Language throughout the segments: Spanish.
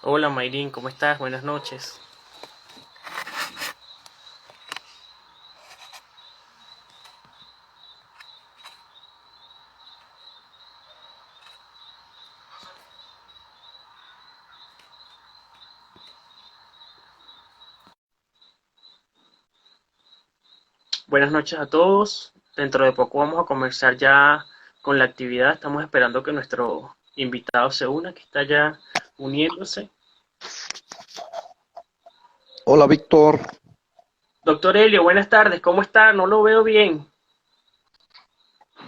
Hola Mayrin, ¿cómo estás? Buenas noches. Buenas noches a todos. Dentro de poco vamos a comenzar ya con la actividad. Estamos esperando que nuestro invitado se una, que está ya uniéndose. Hola Víctor, Doctor Helio, buenas tardes. ¿Cómo está? No lo veo bien.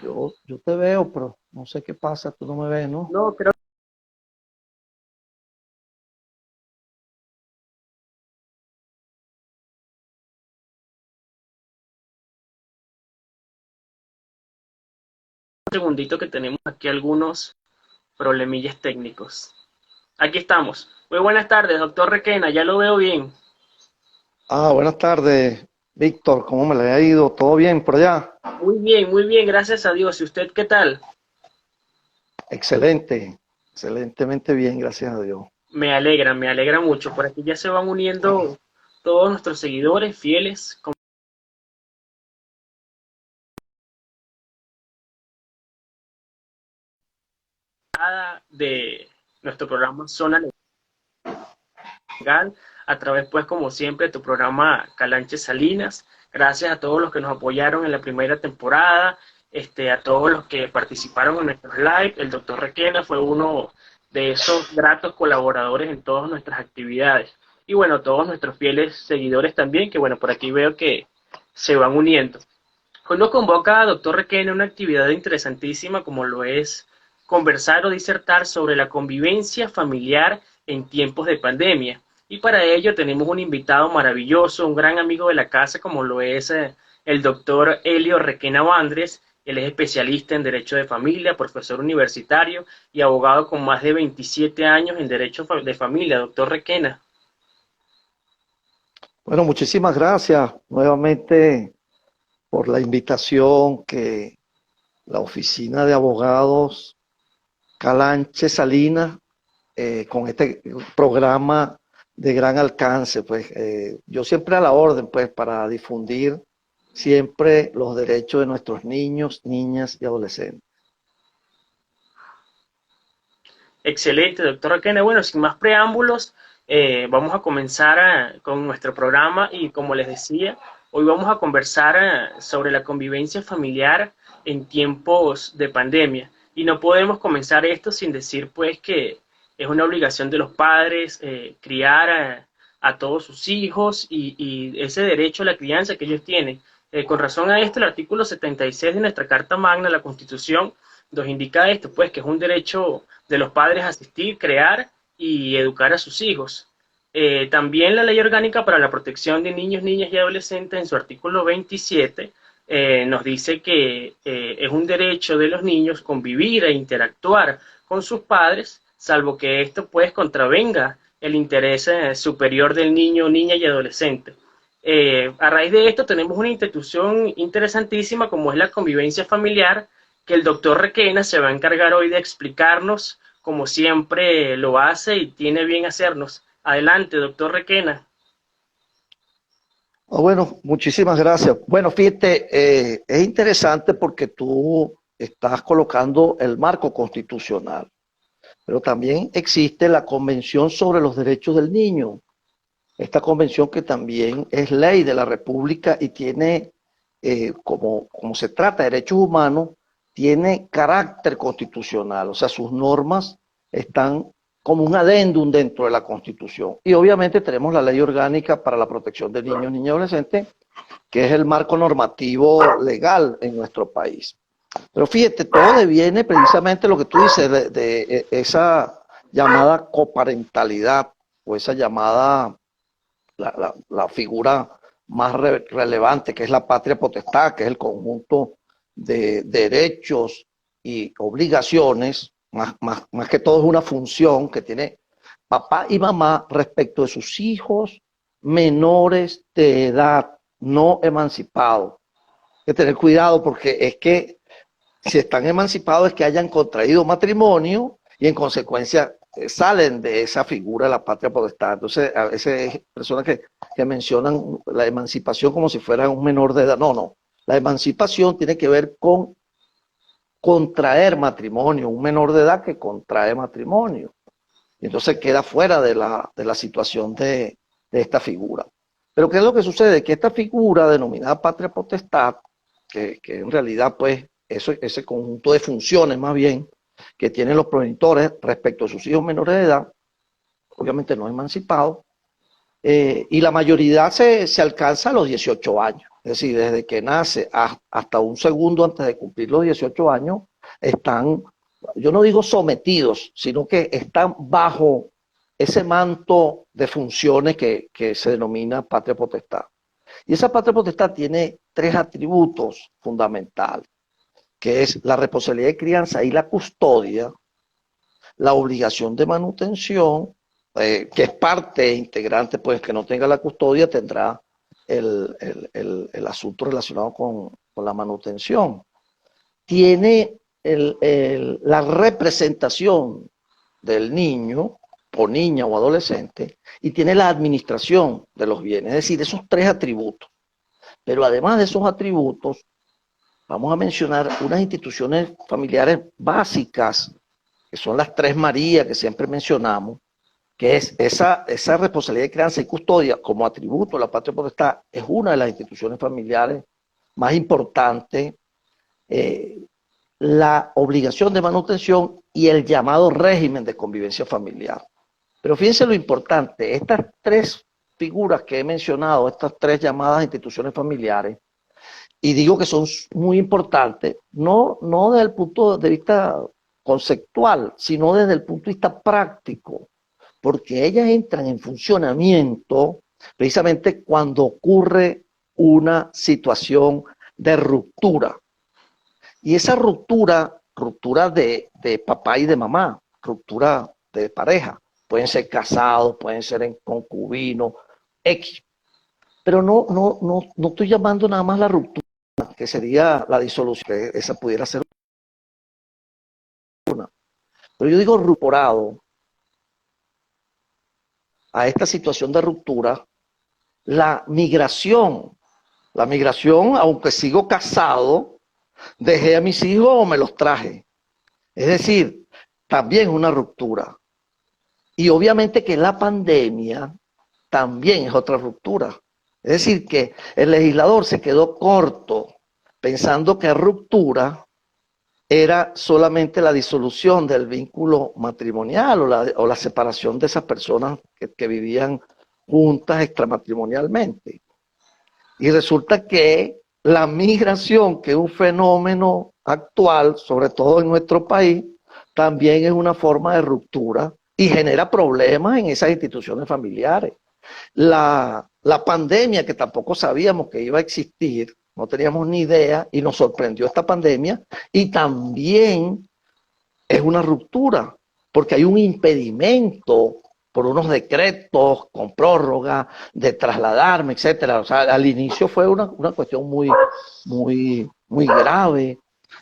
yo te veo, pero no sé qué pasa, tú no me ves, ¿no? No, creo un segundito que tenemos aquí algunos problemillas técnicos. Aquí estamos. Muy buenas tardes, doctor Requena. Ya lo veo bien. Buenas tardes, Víctor, ¿cómo me le ha ido? ¿Todo bien por allá? Muy bien, gracias a Dios. ¿Y usted qué tal? Excelente, excelentemente bien, gracias a Dios. Me alegra mucho. Por aquí ya se van uniendo todos nuestros seguidores fieles con cada de nuestro programa Zona Legal, a través, pues, como siempre, de tu programa Calanche Salinas. Gracias a todos los que nos apoyaron en la primera temporada, a todos los que participaron en nuestros live. El doctor Requena fue uno de esos gratos colaboradores en todas nuestras actividades. Y bueno, todos nuestros fieles seguidores también, que bueno, por aquí veo que se van uniendo. Hoy nos convoca a doctor Requena una actividad interesantísima como lo es conversar o disertar sobre la convivencia familiar en tiempos de pandemia. Y para ello tenemos un invitado maravilloso, un gran amigo de la casa como lo es el doctor Helio Requena Vandres. Él es especialista en Derecho de Familia, profesor universitario y abogado con más de 27 años en Derecho de Familia. Doctor Requena. Bueno, muchísimas gracias nuevamente por la invitación que la Oficina de Abogados Calanche Salinas, con este programa de gran alcance, pues yo siempre a la orden, pues para difundir siempre los derechos de nuestros niños, niñas y adolescentes. Excelente, doctor Requena. Bueno, sin más preámbulos, vamos a comenzar con nuestro programa y como les decía, hoy vamos a conversar sobre la convivencia familiar en tiempos de pandemia. Y no podemos comenzar esto sin decir pues que es una obligación de los padres criar a todos sus hijos y ese derecho a la crianza que ellos tienen. Con razón a esto, el artículo 76 de nuestra Carta Magna, la Constitución, nos indica esto, pues que es un derecho de los padres asistir, crear y educar a sus hijos. También la Ley Orgánica para la Protección de Niños, Niñas y Adolescentes, en su artículo 27, nos dice que es un derecho de los niños convivir e interactuar con sus padres, salvo que esto pues contravenga el interés superior del niño, niña y adolescente. A raíz de esto tenemos una institución interesantísima como es la convivencia familiar, que el doctor Requena se va a encargar hoy de explicarnos, como siempre lo hace y tiene bien hacernos. Adelante, doctor Requena. Bueno, muchísimas gracias. Bueno, fíjate, es interesante porque tú estás colocando el marco constitucional, pero también existe la Convención sobre los Derechos del Niño. Esta convención que también es ley de la República y tiene, como se trata de derechos humanos, tiene carácter constitucional, o sea, sus normas están como un adendum dentro de la Constitución. Y obviamente tenemos la Ley Orgánica para la Protección de Niños, Niñas y Adolescentes, que es el marco normativo legal en nuestro país. Pero fíjate, todo deviene precisamente lo que tú dices de esa llamada coparentalidad o esa llamada la figura más relevante, que es la patria potestad, que es el conjunto de derechos y obligaciones, más que todo es una función que tiene papá y mamá respecto de sus hijos menores de edad, no emancipados. Hay que tener cuidado porque es que si están emancipados es que hayan contraído matrimonio y en consecuencia salen de esa figura de la patria potestad. Entonces, a veces hay personas que mencionan la emancipación como si fuera un menor de edad. No, no. La emancipación tiene que ver con contraer matrimonio, un menor de edad que contrae matrimonio. Y entonces queda fuera de la situación de esta figura. Pero ¿qué es lo que sucede? Que esta figura denominada patria potestad, que en realidad pues ese conjunto de funciones más bien que tienen los progenitores respecto a sus hijos menores de edad, obviamente no emancipados, y la mayoría se alcanza a los 18 años. Es decir, desde que nace hasta un segundo antes de cumplir los 18 años, están, yo no digo sometidos, sino que están bajo ese manto de funciones que se denomina patria potestad. Y esa patria potestad tiene tres atributos fundamentales, que es la responsabilidad de crianza y la custodia, la obligación de manutención, que es parte integrante, pues que no tenga la custodia tendrá el asunto relacionado con la manutención. Tiene la representación del niño o niña o adolescente y tiene la administración de los bienes, es decir, esos tres atributos. Pero además de esos atributos, vamos a mencionar unas instituciones familiares básicas, que son las tres Marías que siempre mencionamos, que es esa responsabilidad de crianza y custodia como atributo de la patria potestad, es una de las instituciones familiares más importantes, la obligación de manutención y el llamado régimen de convivencia familiar. Pero fíjense lo importante, estas tres figuras que he mencionado, estas tres llamadas instituciones familiares, y digo que son muy importantes, no desde el punto de vista conceptual, sino desde el punto de vista práctico, porque ellas entran en funcionamiento precisamente cuando ocurre una situación de ruptura. Y esa ruptura de papá y de mamá, ruptura de pareja, pueden ser casados, pueden ser en concubino, X. Pero no estoy llamando nada más la ruptura, que sería la disolución, esa pudiera ser una. Pero yo digo rupturado a esta situación de ruptura, la migración, aunque sigo casado, dejé a mis hijos o me los traje. Es decir, también una ruptura. Y obviamente que la pandemia también es otra ruptura. Es decir, que el legislador se quedó corto pensando que ruptura era solamente la disolución del vínculo matrimonial o la separación de esas personas que vivían juntas extramatrimonialmente. Y resulta que la migración, que es un fenómeno actual, sobre todo en nuestro país, también es una forma de ruptura y genera problemas en esas instituciones familiares. La pandemia, que tampoco sabíamos que iba a existir, no teníamos ni idea, y nos sorprendió esta pandemia, y también es una ruptura, porque hay un impedimento por unos decretos con prórroga de trasladarme, etcétera. O sea, al inicio fue una cuestión muy grave,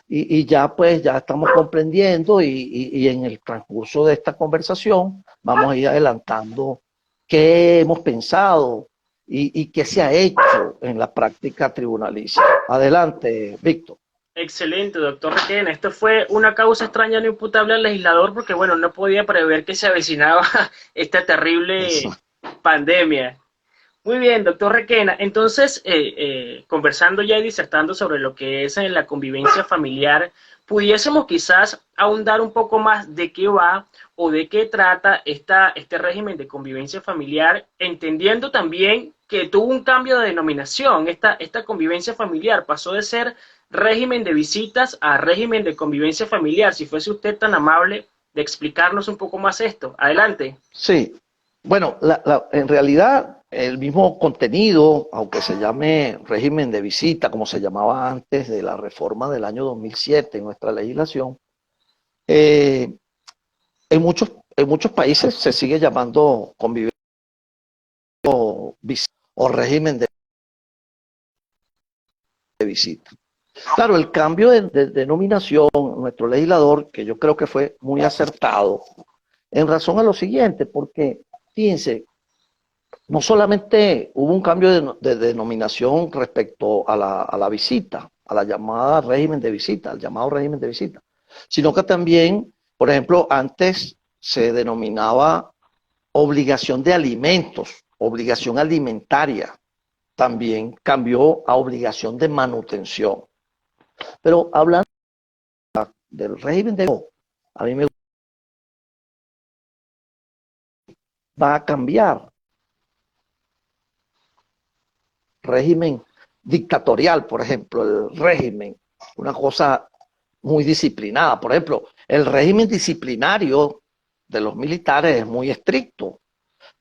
y ya pues ya estamos comprendiendo y en el transcurso de esta conversación vamos a ir adelantando qué hemos pensado y qué se ha hecho en la práctica tribunalicia. Adelante, Víctor. Excelente, doctor Requena. Esto fue una causa extraña no imputable al legislador porque, bueno, no podía prever que se avecinaba esta terrible Eso. pandemia. Muy bien, doctor Requena. Entonces, conversando ya y disertando sobre lo que es la convivencia familiar, pudiésemos quizás ahondar un poco más de qué va o de qué trata este régimen de convivencia familiar, entendiendo también que tuvo un cambio de denominación. Esta convivencia familiar pasó de ser régimen de visitas a régimen de convivencia familiar. Si fuese usted tan amable de explicarnos un poco más esto. Adelante. Sí, bueno, en realidad el mismo contenido, aunque se llame régimen de visita, como se llamaba antes de la reforma del año 2007 en nuestra legislación, eh, en muchos países se sigue llamando convivencia o régimen de visita. Claro, el cambio de denominación, nuestro legislador, que yo creo que fue muy acertado, en razón a lo siguiente, porque, fíjense, no solamente hubo un cambio de denominación respecto a la visita, a la llamada régimen de visita, al llamado régimen de visita, sino que también, por ejemplo, antes se denominaba obligación de alimentos, obligación alimentaria, también cambió a obligación de manutención. Pero hablando del régimen de a mí me va a cambiar régimen dictatorial, por ejemplo, el régimen, una cosa muy disciplinada. Por ejemplo, el régimen disciplinario de los militares es muy estricto,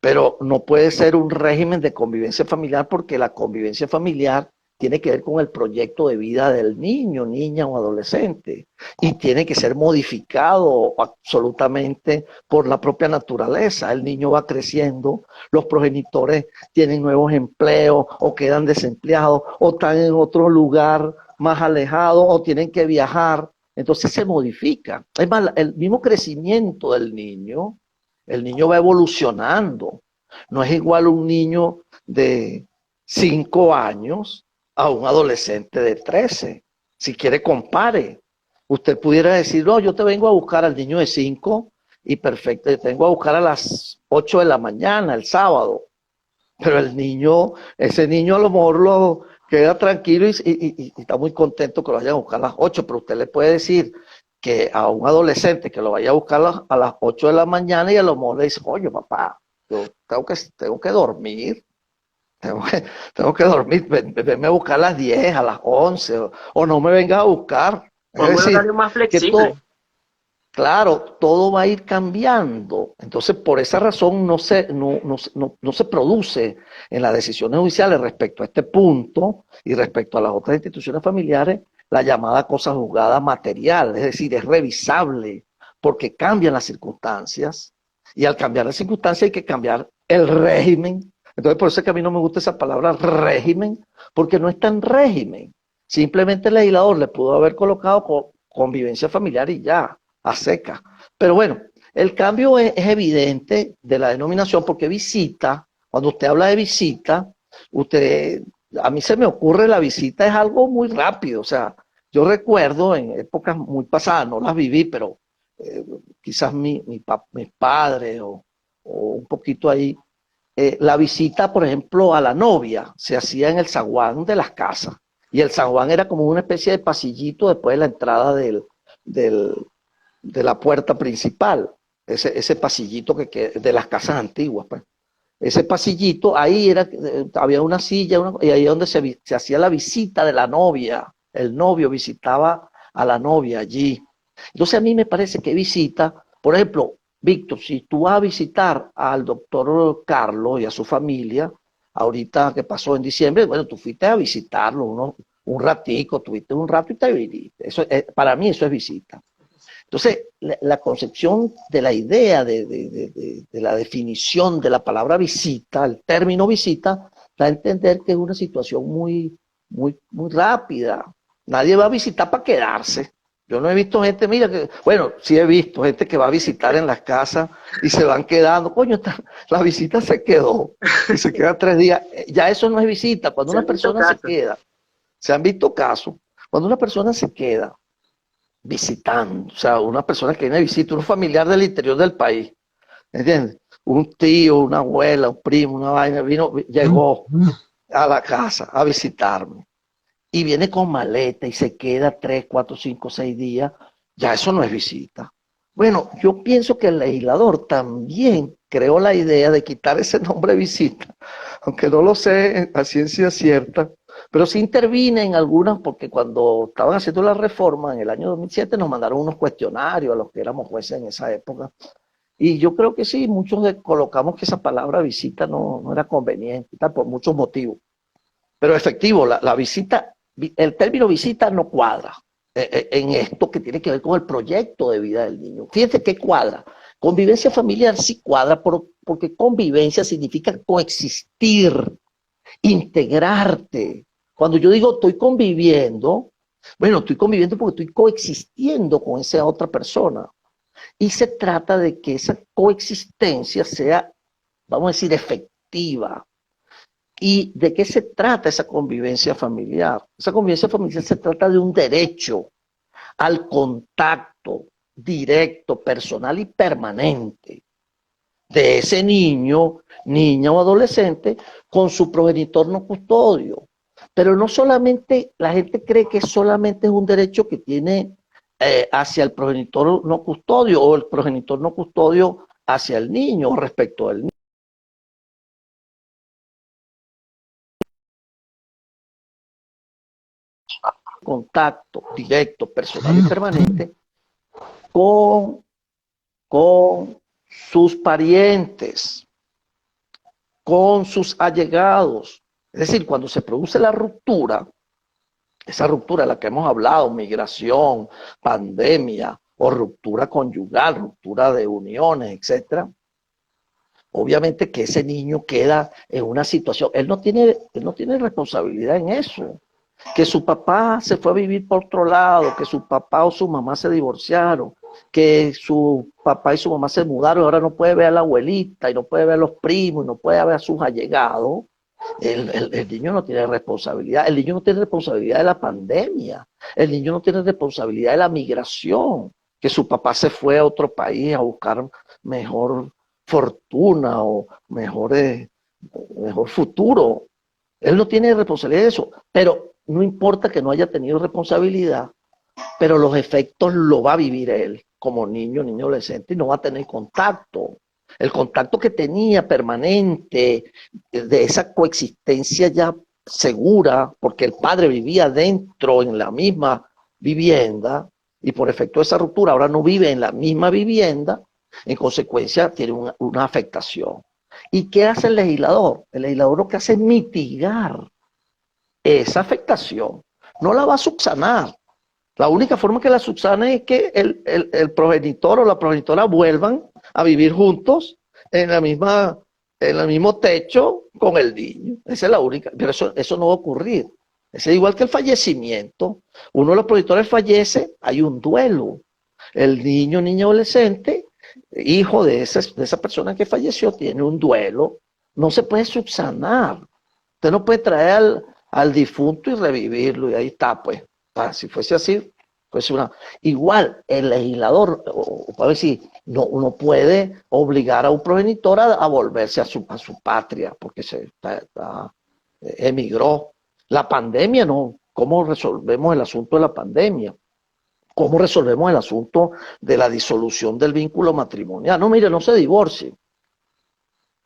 pero no puede ser un régimen de convivencia familiar porque la convivencia familiar tiene que ver con el proyecto de vida del niño, niña o adolescente y tiene que ser modificado absolutamente por la propia naturaleza. El niño va creciendo, los progenitores tienen nuevos empleos o quedan desempleados o están en otro lugar más alejado o tienen que viajar. Entonces se modifica. Es más, el mismo crecimiento del niño, el niño va evolucionando. No es igual un niño de 5 años a un adolescente de 13. Si quiere, compare. Usted pudiera decir, no, yo te vengo a buscar al niño de 5 y perfecto, te vengo a buscar a las 8 de la mañana, el sábado. Pero el niño, ese niño a lo mejor lo queda tranquilo y está muy contento que lo vayan a buscar a las 8, pero usted le puede decir que a un adolescente que lo vaya a buscar a las 8 de la mañana y a lo mejor le dice, oye papá, yo tengo que dormir, tengo que, tengo que dormir, venme a buscar a las 10, a las 11, o no me venga a buscar. Es Con un decir, horario más que flexible. todo, claro, todo va a ir cambiando. Entonces, por esa razón no se produce en las decisiones judiciales respecto a este punto y respecto a las otras instituciones familiares la llamada cosa juzgada material, es decir, es revisable porque cambian las circunstancias y al cambiar las circunstancias hay que cambiar el régimen. Entonces, por eso es que a mí no me gusta esa palabra régimen, porque no es tan régimen. Simplemente el legislador le pudo haber colocado convivencia familiar y ya a seca. Pero bueno, el cambio es evidente de la denominación porque visita, cuando usted habla de visita, usted, a mí se me ocurre la visita es algo muy rápido, o sea, yo recuerdo en épocas muy pasadas, no las viví, pero eh, quizás mis padres o un poquito ahí, la visita, por ejemplo, a la novia se hacía en el zaguán de las casas. Y el zaguán era como una especie de pasillito después de la entrada del, de la puerta principal, ese pasillito de las casas antiguas, pues. Ese pasillito, ahí era, había una silla, y ahí es donde se hacía la visita de la novia. El novio visitaba a la novia allí. Entonces a mí me parece que visita, por ejemplo, Víctor, si tú vas a visitar al doctor Carlos y a su familia, ahorita que pasó en diciembre, bueno, tú fuiste a visitarlo un ratico, tuviste un rato y te viniste. Eso, para mí eso es visita. Entonces, la concepción de la idea, de la definición de la palabra visita, el término visita, da a entender que es una situación muy rápida. Nadie va a visitar para quedarse. Yo no he visto gente, mira, bueno, sí he visto gente que va a visitar en las casas y se van quedando. Coño, la visita se quedó y se queda 3 días. Ya eso no es visita. Cuando Se una han visto persona se casos. queda, se han visto casos, cuando una persona se queda visitando, o sea, una persona que viene de visita, un familiar del interior del país, ¿entiendes? Un tío, una abuela, un primo, una vaina, llegó a la casa a visitarme y viene con maleta y se queda 3, 4, 5, 6 días, ya eso no es visita. Bueno, yo pienso que el legislador también creó la idea de quitar ese nombre visita, aunque no lo sé a ciencia cierta, pero sí intervine en algunas, porque cuando estaban haciendo la reforma en el año 2007 nos mandaron unos cuestionarios a los que éramos jueces en esa época, y yo creo que sí, muchos colocamos que esa palabra visita no era conveniente, tal, por muchos motivos. Pero efectivo, la visita, el término visita no cuadra en esto que tiene que ver con el proyecto de vida del niño. Fíjense que cuadra. Convivencia familiar sí cuadra porque convivencia significa coexistir, integrarte. Cuando yo digo estoy conviviendo, bueno, estoy conviviendo porque estoy coexistiendo con esa otra persona. Y se trata de que esa coexistencia sea, vamos a decir, efectiva. ¿Y de qué se trata esa convivencia familiar? Esa convivencia familiar se trata de un derecho al contacto directo, personal y permanente de ese niño, niña o adolescente con su progenitor no custodio. Pero no solamente, la gente cree que solamente es un derecho que tiene hacia el progenitor no custodio o el progenitor no custodio hacia el niño o respecto al niño. Contacto directo, personal y permanente con, con sus parientes, con sus allegados. Es decir, cuando se produce la ruptura, esa ruptura de la que hemos hablado, migración, pandemia o ruptura conyugal, ruptura de uniones, etcétera, obviamente que ese niño queda en una situación, él no tiene responsabilidad en eso. Que su papá se fue a vivir por otro lado, que su papá o su mamá se divorciaron, que su papá y su mamá se mudaron, ahora no puede ver a la abuelita y no puede ver a los primos y no puede ver a sus allegados. El niño no tiene responsabilidad, el niño no tiene responsabilidad de la pandemia, el niño no tiene responsabilidad de la migración, que su papá se fue a otro país a buscar mejor fortuna o mejor futuro. Él no tiene responsabilidad de eso, pero no importa que no haya tenido responsabilidad, pero los efectos lo va a vivir él como niño, niño adolescente, y no va a tener contacto. El contacto que tenía permanente de esa coexistencia ya segura, porque el padre vivía dentro en la misma vivienda, y por efecto de esa ruptura ahora no vive en la misma vivienda, en consecuencia tiene una afectación. ¿Y qué hace el legislador? El legislador lo que hace es mitigar esa afectación. No la va a subsanar. La única forma que la subsane es que el progenitor o la progenitora vuelvan a vivir juntos en en el mismo techo con el niño. Esa es la única. Pero eso no va a ocurrir. Es igual que el fallecimiento. Uno de los progenitores fallece, hay un duelo. El niño, niña, adolescente, hijo de esa persona que falleció, tiene un duelo. No se puede subsanar. Usted no puede traer al difunto y revivirlo, y ahí está, pues. Si fuese así, pues igual el legislador, o para decir, no puede obligar a un progenitor a volverse a su patria, porque emigró. La pandemia, no. ¿Cómo resolvemos el asunto de la pandemia? ¿Cómo resolvemos el asunto de la disolución del vínculo matrimonial? No, mire, no se divorcie.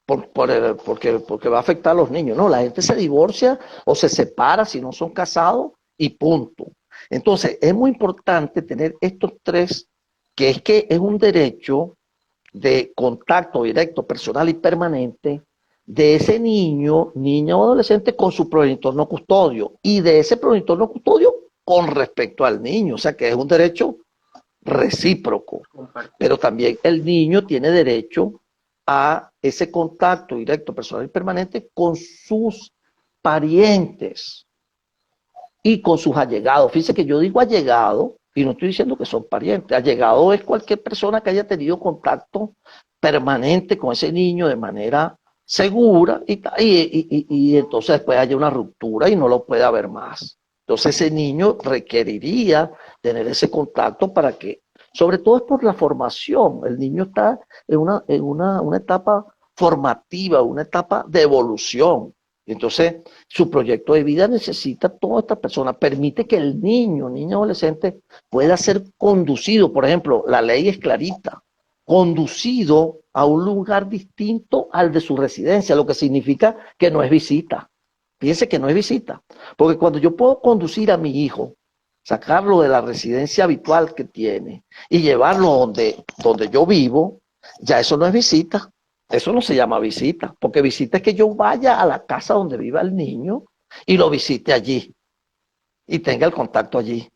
Porque va a afectar a los niños. No, la gente se divorcia o se separa si no son casados y punto. Entonces, es muy importante tener estos tres, que es un derecho de contacto directo, personal y permanente de ese niño, niña o adolescente con su progenitor no custodio y de ese progenitor no custodio con respecto al niño. O sea, que es un derecho recíproco. Pero también el niño tiene derecho a ese contacto directo, personal y permanente con sus parientes y con sus allegados. Fíjense que yo digo allegado y no estoy diciendo que son parientes. Allegado es cualquier persona que haya tenido contacto permanente con ese niño de manera segura y entonces después haya una ruptura y no lo pueda ver más. Entonces ese niño requeriría tener ese contacto para que, sobre todo es por la formación, el niño está en una etapa formativa, una etapa de evolución. Entonces, su proyecto de vida necesita toda esta persona, permite que el niño, niño adolescente, pueda ser conducido, por ejemplo, la ley es clarita, conducido a un lugar distinto al de su residencia, lo que significa que no es visita. Fíjense que no es visita, porque cuando yo puedo conducir a mi hijo, sacarlo de la residencia habitual que tiene y llevarlo donde yo vivo, ya eso no es visita. Eso no se llama visita, porque visita es que yo vaya a la casa donde viva el niño y lo visite allí y tenga el contacto allí.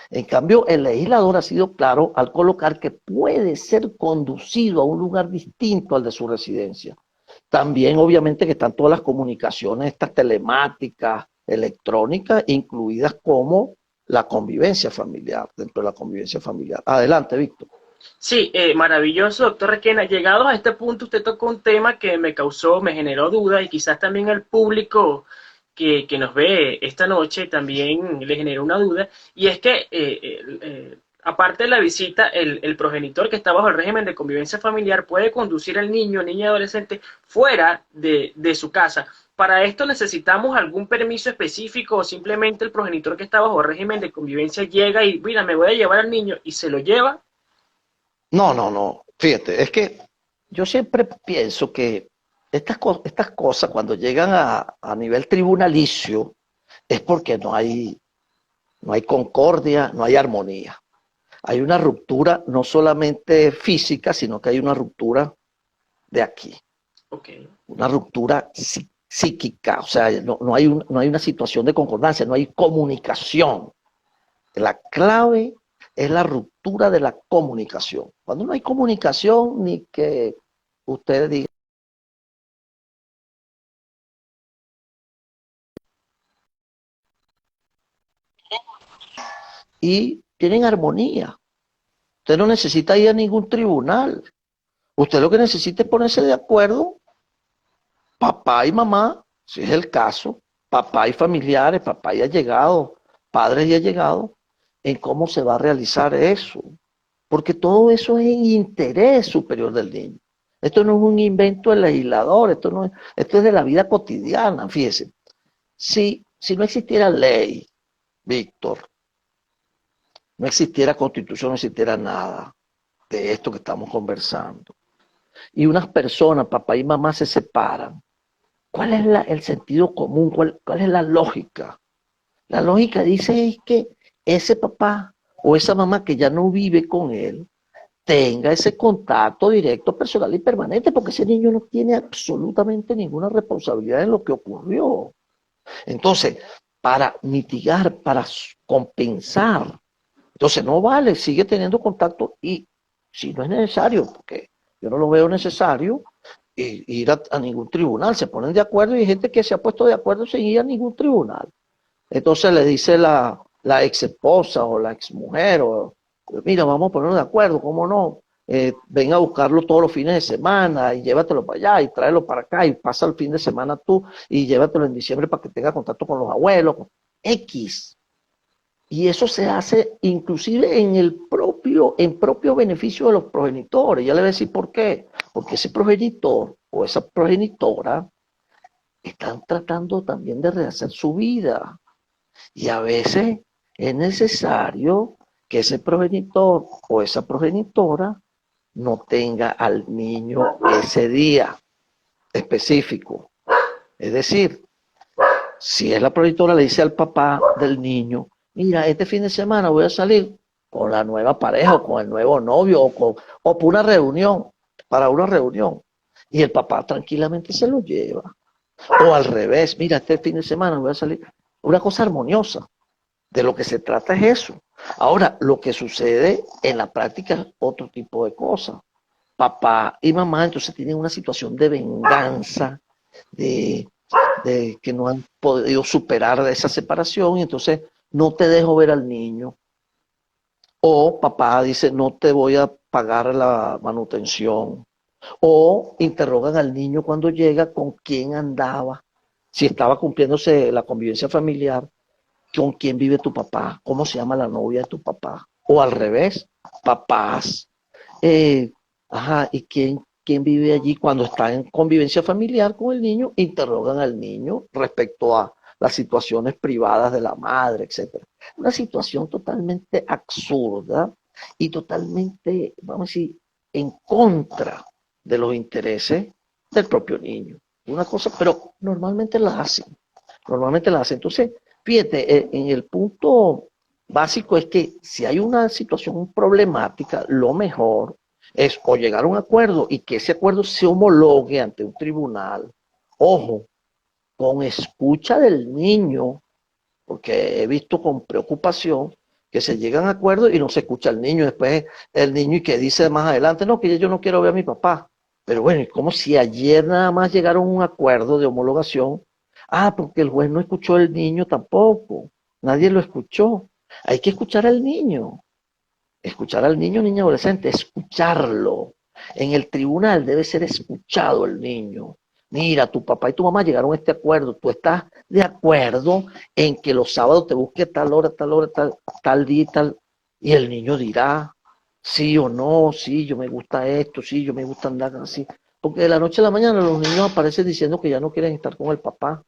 En cambio, el legislador ha sido claro al colocar que puede ser conducido a un lugar distinto al de su residencia. También, obviamente, que están todas las comunicaciones, estas telemáticas, electrónicas, incluidas como la convivencia familiar, dentro de la convivencia familiar. Adelante, Víctor. Sí, maravilloso, doctor Requena. Llegados a este punto, usted tocó un tema que me generó duda y quizás también al público que nos ve esta noche también le generó una duda. Y es que, aparte de la visita, el progenitor que está bajo el régimen de convivencia familiar puede conducir al niño, niña y adolescente fuera de su casa. Para esto necesitamos algún permiso específico o simplemente el progenitor que está bajo el régimen de convivencia llega y, mira, me voy a llevar al niño y se lo lleva. No, no, no. Fíjate, es que yo siempre pienso que estas cosas cuando llegan a nivel tribunalicio es porque no hay concordia, no hay armonía. Hay una ruptura no solamente física, sino que hay una ruptura de aquí, Ok. una ruptura psíquica, o sea, no hay una situación de concordancia, no hay comunicación. La clave es la ruptura de la comunicación. Cuando no hay comunicación, ni que usted diga, y tienen armonía. Usted no necesita ir a ningún tribunal. Usted lo que necesita es ponerse de acuerdo, papá y mamá, si es el caso, papá y familiares, papá y allegados, padres y allegados, en cómo se va a realizar eso. Porque todo eso es en interés superior del niño. Esto no es un invento del legislador, esto es de la vida cotidiana, fíjese. Si no existiera ley, Víctor, no existiera constitución, no existiera nada de esto que estamos conversando. Y unas personas, papá y mamá, se separan. ¿Cuál es el sentido común? ¿Cuál es la lógica? La lógica dice es que ese papá o esa mamá que ya no vive con él tenga ese contacto directo, personal y permanente, porque ese niño no tiene absolutamente ninguna responsabilidad en lo que ocurrió. Entonces, para mitigar, para compensar, entonces no vale, sigue teniendo contacto y si no es necesario, porque yo no lo veo necesario, ir a ningún tribunal, se ponen de acuerdo y hay gente que se ha puesto de acuerdo sin ir a ningún tribunal. Entonces le dice la ex esposa o la ex mujer, o, mira, vamos a ponernos de acuerdo, ¿cómo no? Ven a buscarlo todos los fines de semana y llévatelo para allá y tráelo para acá y pasa el fin de semana tú y llévatelo en diciembre para que tenga contacto con los abuelos. X. Y eso se hace inclusive en propio beneficio de los progenitores. Ya le voy a decir por qué. Porque ese progenitor o esa progenitora están tratando también de rehacer su vida. Y a veces es necesario que ese progenitor o esa progenitora no tenga al niño ese día específico. Es decir, si es la progenitora, le dice al papá del niño, mira, este fin de semana voy a salir con la nueva pareja o con el nuevo novio o por una reunión, para una reunión. Y el papá tranquilamente se lo lleva. O al revés, mira, este fin de semana voy a salir. Una cosa armoniosa. De lo que se trata es eso. Ahora, lo que sucede en la práctica es otro tipo de cosas. Papá y mamá entonces tienen una situación de venganza, de, de que no han podido superar esa separación y entonces no te dejo ver al niño. O papá dice, no te voy a pagar la manutención. O interrogan al niño cuando llega con quién andaba, si estaba cumpliéndose la convivencia familiar, con quién vive tu papá, cómo se llama la novia de tu papá. O al revés, papás, eh, ajá, ¿y quién vive allí cuando está en convivencia familiar con el niño? Interrogan al niño respecto a las situaciones privadas de la madre, etcétera. Una situación totalmente absurda y totalmente, vamos a decir, en contra de los intereses del propio niño. Una cosa, pero normalmente la hacen. Normalmente la hacen. Entonces, fíjate, en el punto básico es que si hay una situación problemática, lo mejor es o llegar a un acuerdo y que ese acuerdo se homologue ante un tribunal. Ojo, con escucha del niño, porque he visto con preocupación que se llegan a acuerdos y no se escucha al niño. Después el niño y que dice más adelante, no, que yo no quiero ver a mi papá. Pero bueno, es como si ayer nada más llegaron a un acuerdo de homologación. Ah, porque el juez no escuchó al niño tampoco. Nadie lo escuchó. Hay que escuchar al niño. escuchar al niño, niña, adolescente, escucharlo. En el tribunal debe ser escuchado el niño. Mira, tu papá y tu mamá llegaron a este acuerdo. Tú estás de acuerdo en que los sábados te busque tal hora, tal día y tal. Y el niño dirá sí o no, sí, yo me gusta esto, sí, yo me gusta andar así. Porque de la noche a la mañana los niños aparecen diciendo que ya no quieren estar con el papá.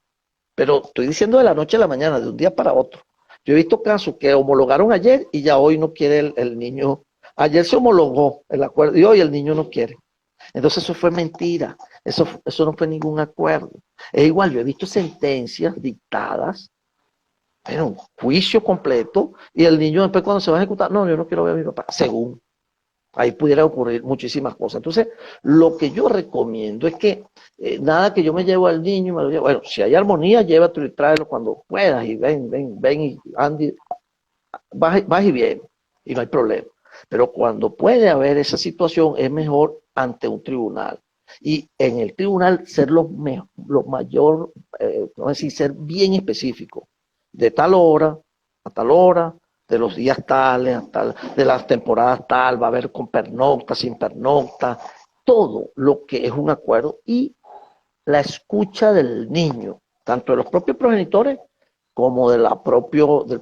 Pero estoy diciendo de la noche a la mañana, de un día para otro. Yo he visto casos que homologaron ayer y ya hoy no quiere el niño. Ayer se homologó el acuerdo y hoy el niño no quiere. Entonces eso fue mentira, eso no fue ningún acuerdo. Es igual, yo he visto sentencias dictadas, pero un juicio completo, y el niño después cuando se va a ejecutar, no, yo no quiero ver a mi papá, según. Ahí pudiera ocurrir muchísimas cosas. Entonces, lo que yo recomiendo es que nada que yo me llevo al niño y me lo llevo. Bueno, si hay armonía, llévatelo y tráelo cuando puedas y ven y Andy, vas y vienes y no hay problema. Pero cuando puede haber esa situación, es mejor ante un tribunal. Y en el tribunal ser lo mayor, no decir, ser bien específico. De tal hora a tal hora, de los días tales, de las temporadas tal, va a haber con pernocta, sin pernocta, todo lo que es un acuerdo y la escucha del niño, tanto de los propios progenitores como del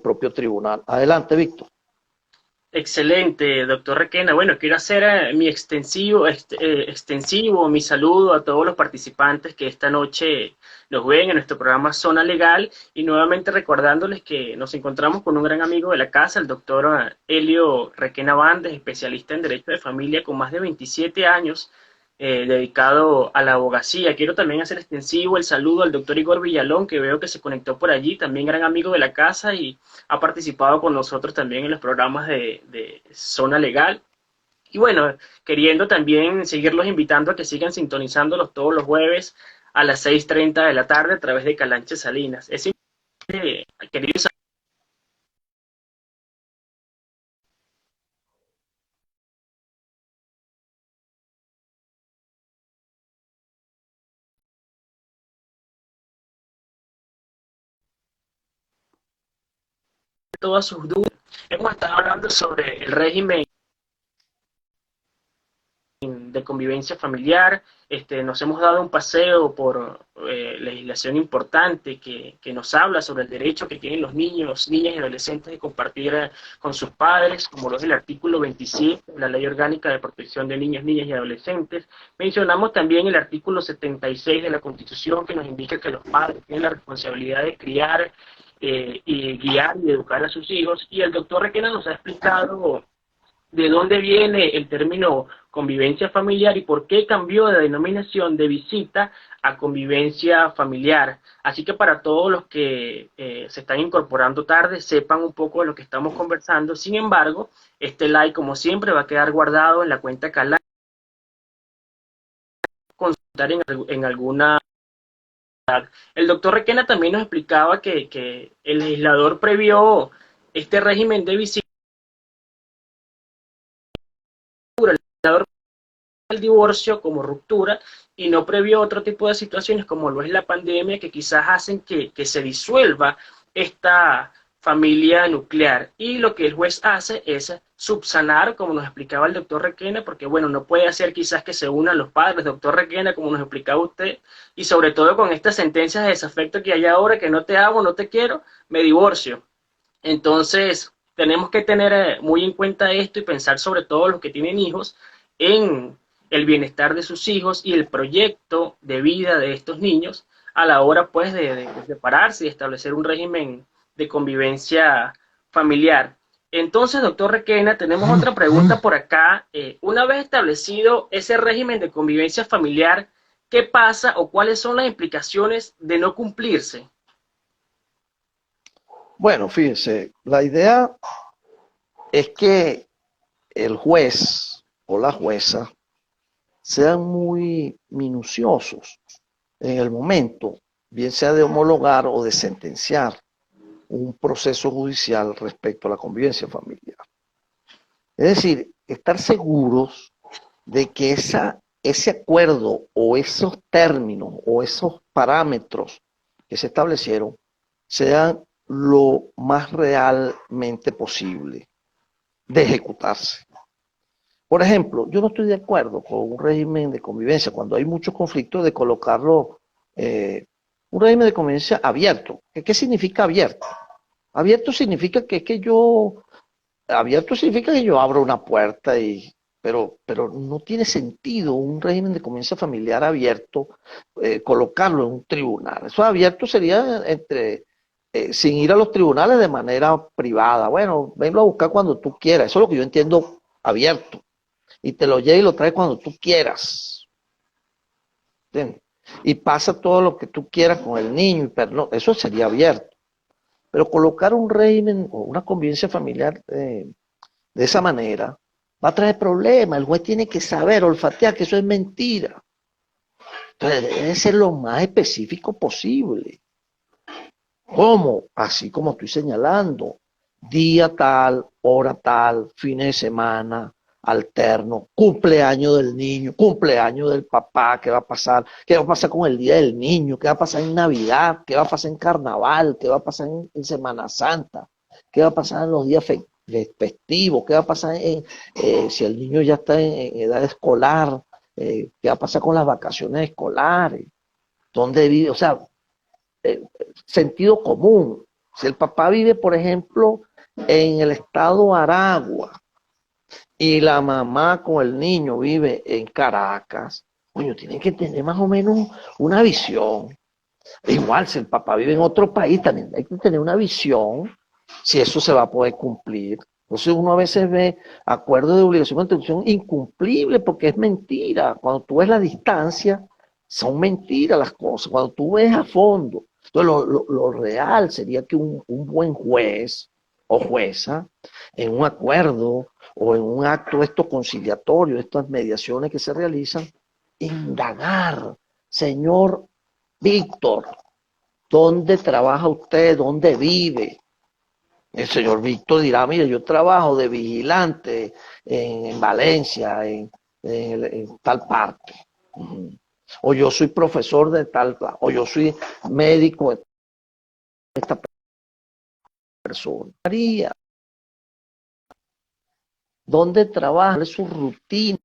propio tribunal. Adelante, Víctor. Excelente, doctor Requena. Bueno, quiero hacer mi extensivo mi saludo a todos los participantes que esta noche nos ven en nuestro programa Zona Legal y nuevamente recordándoles que nos encontramos con un gran amigo de la casa, el doctor Helio Requena Bandes, especialista en Derecho de Familia con más de 27 años dedicado a la abogacía. Quiero también hacer extensivo el saludo al doctor Igor Villalón, que veo que se conectó por allí, también gran amigo de la casa y ha participado con nosotros también en los programas de Zona Legal. Y bueno, queriendo también seguirlos invitando a que sigan sintonizándolos todos los jueves a las 6:30 de la tarde a través de Calanche Salinas. Es importante, queridos todas sus dudas. Hemos estado hablando sobre el régimen de convivencia familiar, nos hemos dado un paseo por legislación importante que nos habla sobre el derecho que tienen los niños, niñas y adolescentes de compartir con sus padres, como lo es el artículo 27 de la Ley Orgánica de Protección de Niños, Niñas y Adolescentes. Mencionamos también el artículo 76 de la Constitución que nos indica que los padres tienen la responsabilidad de criar y guiar y educar a sus hijos, y el doctor Requena nos ha explicado de dónde viene el término convivencia familiar y por qué cambió de denominación de visita a convivencia familiar. Así que para todos los que se están incorporando tarde, sepan un poco de lo que estamos conversando. Sin embargo, este like, como siempre, va a quedar guardado en la cuenta Calá, consultar en alguna. El doctor Requena también nos explicaba que el legislador previó este régimen de visita, el divorcio como ruptura y no previó otro tipo de situaciones como lo es la pandemia que quizás hacen que se disuelva esta familia nuclear. Y lo que el juez hace es subsanar, como nos explicaba el doctor Requena, porque bueno, no puede hacer quizás que se unan los padres, doctor Requena, como nos explicaba usted, y sobre todo con estas sentencias de desafecto que hay ahora, que no te amo, no te quiero, me divorcio. Entonces, tenemos que tener muy en cuenta esto y pensar sobre todo los que tienen hijos en el bienestar de sus hijos y el proyecto de vida de estos niños a la hora pues de separarse y establecer un régimen de convivencia familiar. Entonces, doctor Requena, tenemos otra pregunta por acá. Una vez establecido ese régimen de convivencia familiar, ¿qué pasa o cuáles son las implicaciones de no cumplirse? Bueno, fíjense, la idea es que el juez o la jueza sean muy minuciosos en el momento, bien sea de homologar o de sentenciar un proceso judicial respecto a la convivencia familiar. Es decir, estar seguros de que ese acuerdo o esos términos o esos parámetros que se establecieron sean lo más realmente posible. de ejecutarse. Por ejemplo, yo no estoy de acuerdo con un régimen de convivencia, cuando hay muchos conflictos, de colocarlo, un régimen de convivencia abierto. ¿Qué significa abierto? Abierto significa abierto significa que yo abro una puerta pero no tiene sentido un régimen de convivencia familiar abierto, colocarlo en un tribunal. Eso abierto sería sin ir a los tribunales de manera privada. Bueno, venlo a buscar cuando tú quieras. Eso es lo que yo entiendo abierto. Y te lo lleva y lo trae cuando tú quieras. ¿Entiendes? Y pasa todo lo que tú quieras con el niño, pero no, eso sería abierto. Pero colocar un régimen o una convivencia familiar de esa manera va a traer problemas. El juez tiene que saber, olfatear que eso es mentira. Entonces debe ser lo más específico posible. ¿Cómo? Así como estoy señalando. Día tal, hora tal, fines de semana, alterno, cumpleaños del niño, cumpleaños del papá, ¿qué va a pasar? ¿Qué va a pasar con el día del niño? ¿Qué va a pasar en Navidad? ¿Qué va a pasar en Carnaval? ¿Qué va a pasar en Semana Santa? ¿Qué va a pasar en los días festivos? ¿Qué va a pasar si el niño ya está en edad escolar? ¿Qué va a pasar con las vacaciones escolares? ¿Dónde vive? O sea, eh, sentido común. Si el papá vive, por ejemplo, en el estado Aragua y la mamá con el niño vive en Caracas, coño, tienen que tener más o menos una visión. Igual, si el papá vive en otro país, también hay que tener una visión si eso se va a poder cumplir. Entonces uno a veces ve acuerdos de obligación de instrucción incumplibles porque es mentira. Cuando tú ves la distancia, son mentiras las cosas. Cuando tú ves a fondo, entonces lo real sería que un buen juez o jueza, en un acuerdo o en un acto de estos conciliatorios, estas mediaciones que se realizan, indagar, señor Víctor, ¿dónde trabaja usted? ¿Dónde vive? El señor Víctor dirá, mire, yo trabajo de vigilante en Valencia, en tal parte. O yo soy profesor de tal, o yo soy médico de esta persona. ¿Dónde trabaja? ¿Cuál es su rutina?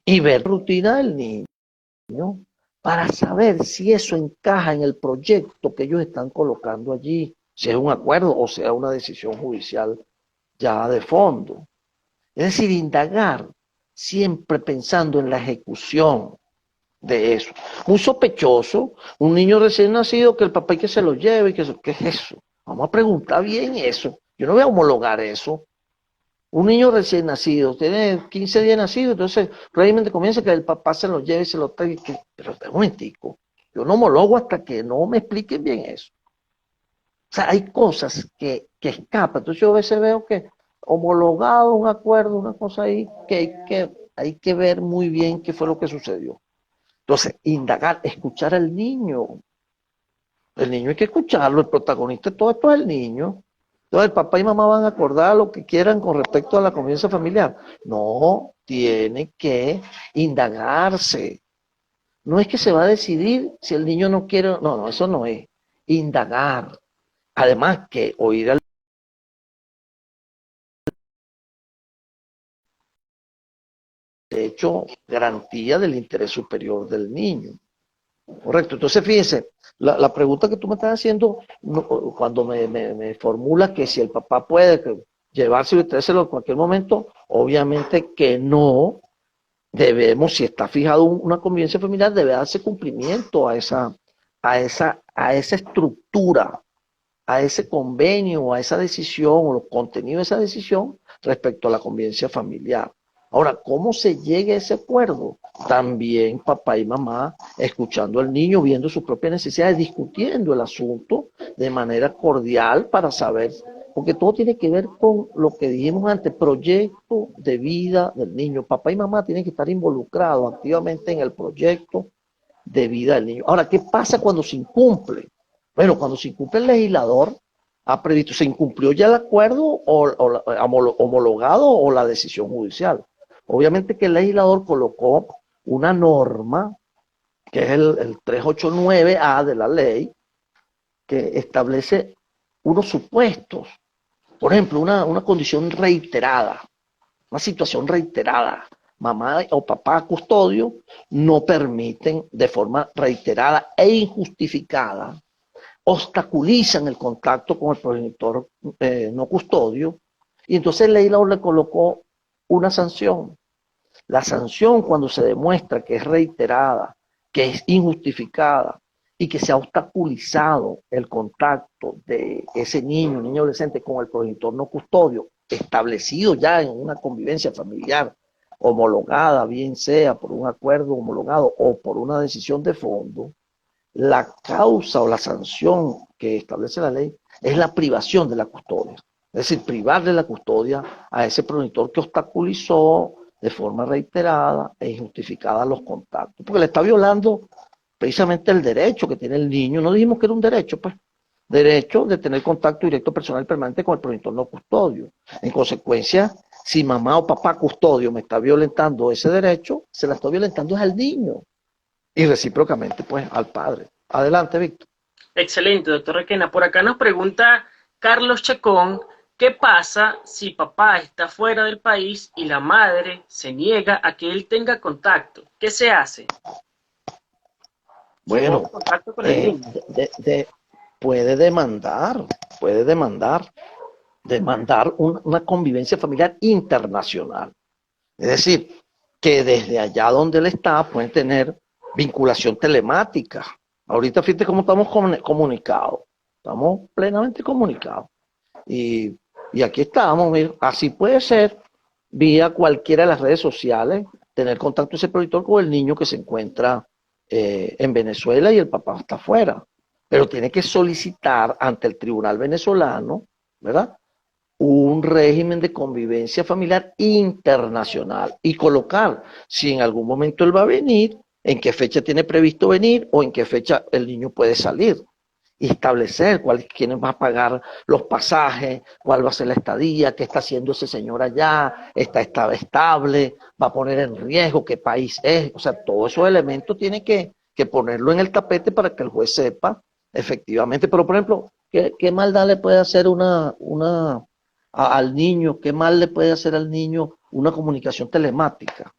Y ver la rutina del niño para saber si eso encaja en el proyecto que ellos están colocando allí, si es un acuerdo o sea una decisión judicial ya de fondo. Es decir, indagar siempre pensando en la ejecución de eso. Muy sospechoso, un niño recién nacido que el papá y que se lo lleve, ¿qué es eso? Vamos a preguntar bien eso. Yo no voy a homologar eso. Un niño recién nacido, tiene 15 días nacido, entonces realmente comienza que el papá se lo lleve y se lo traiga. Pero un momentico, yo no homologo hasta que no me expliquen bien eso. O sea, hay cosas que escapan. Entonces yo a veces veo que homologado un acuerdo, una cosa ahí, hay que ver muy bien qué fue lo que sucedió. Entonces, indagar, escuchar al niño. El niño hay que escucharlo, el protagonista de todo esto es el niño. Entonces, el papá y mamá van a acordar lo que quieran con respecto a la convivencia familiar. No, tiene que indagarse. No es que se va a decidir si el niño no quiere, no, eso no es. Indagar. Además que oír al derecho garantía del interés superior del niño. Correcto. Entonces, fíjense, la pregunta que tú me estás haciendo, cuando me formula que si el papá puede llevárselo y traérselo en cualquier momento, obviamente que no debemos, si está fijado una convivencia familiar, debe darse cumplimiento a esa estructura, a ese convenio, a esa decisión o los contenidos de esa decisión respecto a la convivencia familiar. Ahora, ¿cómo se llega a ese acuerdo? También papá y mamá escuchando al niño, viendo sus propias necesidades, discutiendo el asunto de manera cordial para saber, porque todo tiene que ver con lo que dijimos antes, proyecto de vida del niño. Papá y mamá tienen que estar involucrados activamente en el proyecto de vida del niño. Ahora, ¿qué pasa cuando se incumple? Bueno, cuando se incumple el legislador, ha previsto, ¿se incumplió ya el acuerdo o homologado o la decisión judicial? Obviamente que el legislador colocó una norma, que es el 389A de la ley, que establece unos supuestos Por ejemplo, una condición reiterada, una situación reiterada, mamá o papá custodio no permiten de forma reiterada e injustificada, obstaculizan el contacto con el progenitor no custodio, y entonces Leila le colocó una sanción. La sanción, cuando se demuestra que es reiterada, que es injustificada y que se ha obstaculizado el contacto de ese niño adolescente con el progenitor no custodio, establecido ya en una convivencia familiar homologada, bien sea por un acuerdo homologado o por una decisión de fondo, la causa o la sanción que establece la ley es la privación de la custodia. Es decir, privar de la custodia a ese progenitor que obstaculizó de forma reiterada e injustificada los contactos. Porque le está violando precisamente el derecho que tiene el niño. No dijimos que era un derecho, pues. Derecho de tener contacto directo personal y permanente con el progenitor no custodio. En consecuencia, si mamá o papá custodio me está violentando ese derecho, se la estoy violentando es al niño y recíprocamente pues al padre. Adelante, Víctor. Excelente, doctor Requena. Por acá nos pregunta Carlos Chacón, ¿qué pasa si papá está fuera del país y la madre se niega a que él tenga contacto? ¿Qué se hace? Supongo que Bueno, contacto con el eh, niño. de, de, puede demandar, puede demandar una convivencia familiar internacional. Es decir, que desde allá donde él está pueden tener vinculación telemática. Ahorita fíjate cómo estamos comunicados. Estamos plenamente comunicados. Y, y aquí estamos, mira, así puede ser, vía cualquiera de las redes sociales, tener contacto ese productor con el niño que se encuentra en Venezuela y el papá está afuera. Pero tiene que solicitar ante el tribunal venezolano, ¿verdad? Un régimen de convivencia familiar internacional y colocar si en algún momento él va a venir, en qué fecha tiene previsto venir o en qué fecha el niño puede salir y establecer quién va a pagar los pasajes, cuál va a ser la estadía, qué está haciendo ese señor allá, está estable, va a poner en riesgo qué país es, o sea, todos esos elementos tiene que ponerlo en el tapete para que el juez sepa efectivamente, pero por ejemplo, ¿qué maldad le puede hacer al niño, qué mal le puede hacer al niño una comunicación telemática?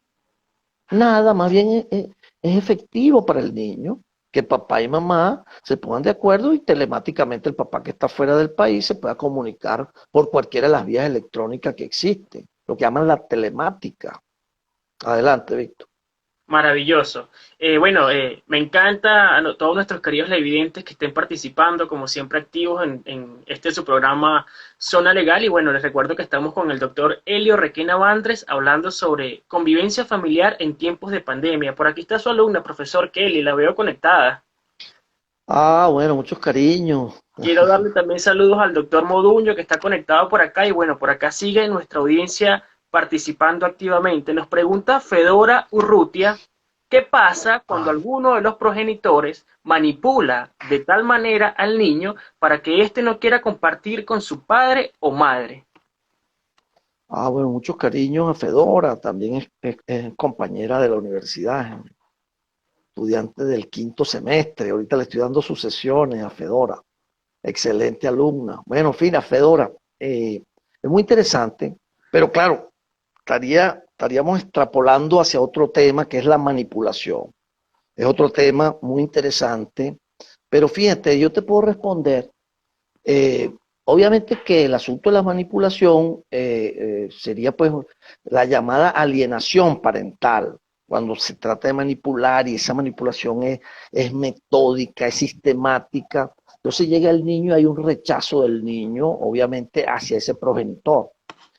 Nada, más bien es efectivo para el niño que papá y mamá se pongan de acuerdo y telemáticamente el papá que está fuera del país se pueda comunicar por cualquiera de las vías electrónicas que existen, lo que llaman la telemática. Adelante, Víctor. Maravilloso. Bueno, me encanta a todos nuestros queridos televidentes que estén participando, como siempre activos en este su programa Zona Legal. Y bueno, les recuerdo que estamos con el doctor Elio Requena Bandres hablando sobre convivencia familiar en tiempos de pandemia. Por aquí está su alumna, profesor Kelly, la veo conectada. Ah, bueno, muchos cariños. Quiero darle también saludos al doctor Moduño que está conectado por acá y bueno, por acá sigue nuestra audiencia participando activamente. Nos pregunta Fedora Urrutia, ¿qué pasa cuando Ah, alguno de los progenitores manipula de tal manera al niño para que éste no quiera compartir con su padre o madre? bueno, muchos cariños a Fedora, también es compañera de la universidad, estudiante del quinto semestre. Ahorita le estoy dando sus sesiones a Fedora. Excelente alumna. Bueno, fina, Fedora. Es muy interesante, pero claro, estaríamos extrapolando hacia otro tema que es la manipulación. Es otro tema muy interesante, pero fíjate, yo te puedo responder. eh, Obviamente que el asunto de la manipulación sería pues la llamada alienación parental, cuando se trata de manipular y esa manipulación es metódica, es sistemática. Entonces llega el niño y hay un rechazo del niño, obviamente, hacia ese progenitor.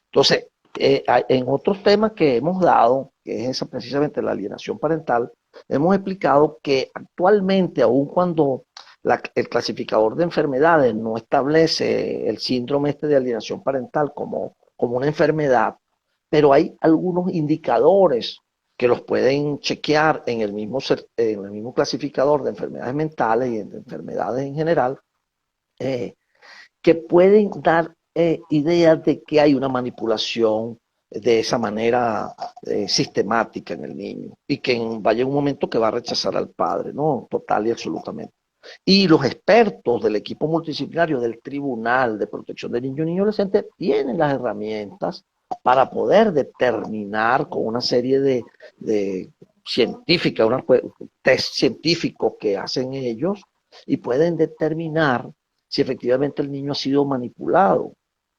Entonces, en otros temas que hemos dado, que es esa, precisamente la alienación parental, hemos explicado que actualmente, aun cuando el clasificador de enfermedades no establece el síndrome este de alienación parental como una enfermedad, pero hay algunos indicadores que los pueden chequear en el mismo clasificador de enfermedades mentales y de enfermedades en general, eh, que pueden dar ideas de que hay una manipulación de esa manera sistemática en el niño y que vaya un momento que va a rechazar al padre, ¿no? Total y absolutamente. Y los expertos del equipo multidisciplinario del Tribunal de Protección de Niños y Niños Adolescentes tienen las herramientas para poder determinar con una serie de científicas, unos test científicos que hacen ellos, y pueden determinar si efectivamente el niño ha sido manipulado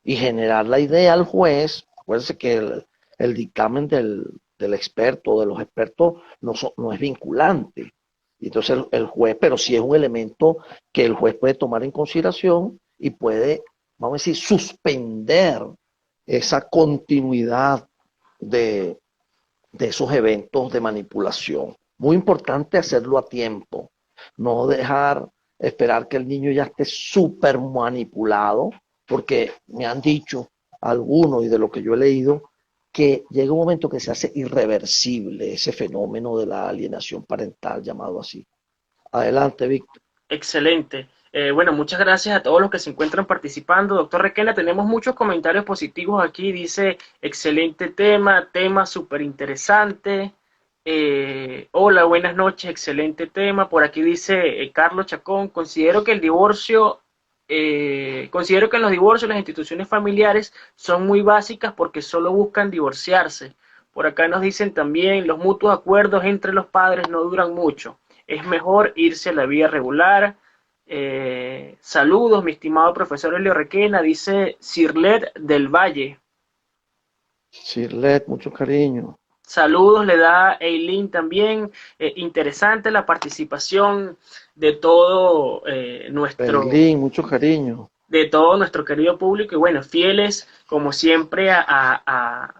y generar la idea al juez. Acuérdense que el dictamen del experto, de los expertos, no es vinculante. Y entonces el juez, pero sí es un elemento que el juez puede tomar en consideración y puede, vamos a decir, suspender esa continuidad de esos eventos de manipulación. Muy importante hacerlo a tiempo, no dejar esperar que el niño ya esté súper manipulado, porque me han dicho algunos y de lo que yo he leído, que llega un momento que se hace irreversible ese fenómeno de la alienación parental, llamado así. Adelante, Víctor. Excelente. Bueno, muchas gracias a todos los que se encuentran participando. Doctor Requena, tenemos muchos comentarios positivos aquí. Dice, excelente tema súper interesante. Hola, buenas noches, excelente tema. Por aquí dice Carlos Chacón, considero que en los divorcios las instituciones familiares son muy básicas porque solo buscan divorciarse. Por acá nos dicen también, los mutuos acuerdos entre los padres no duran mucho. Es mejor irse a la vía regular. Saludos, mi estimado profesor Elio Requena, dice Cirlet del Valle. Sirlet, mucho cariño. Saludos, le da Eileen también. Interesante la participación de todo Berlín, mucho cariño. de todo nuestro querido público y bueno, fieles como siempre a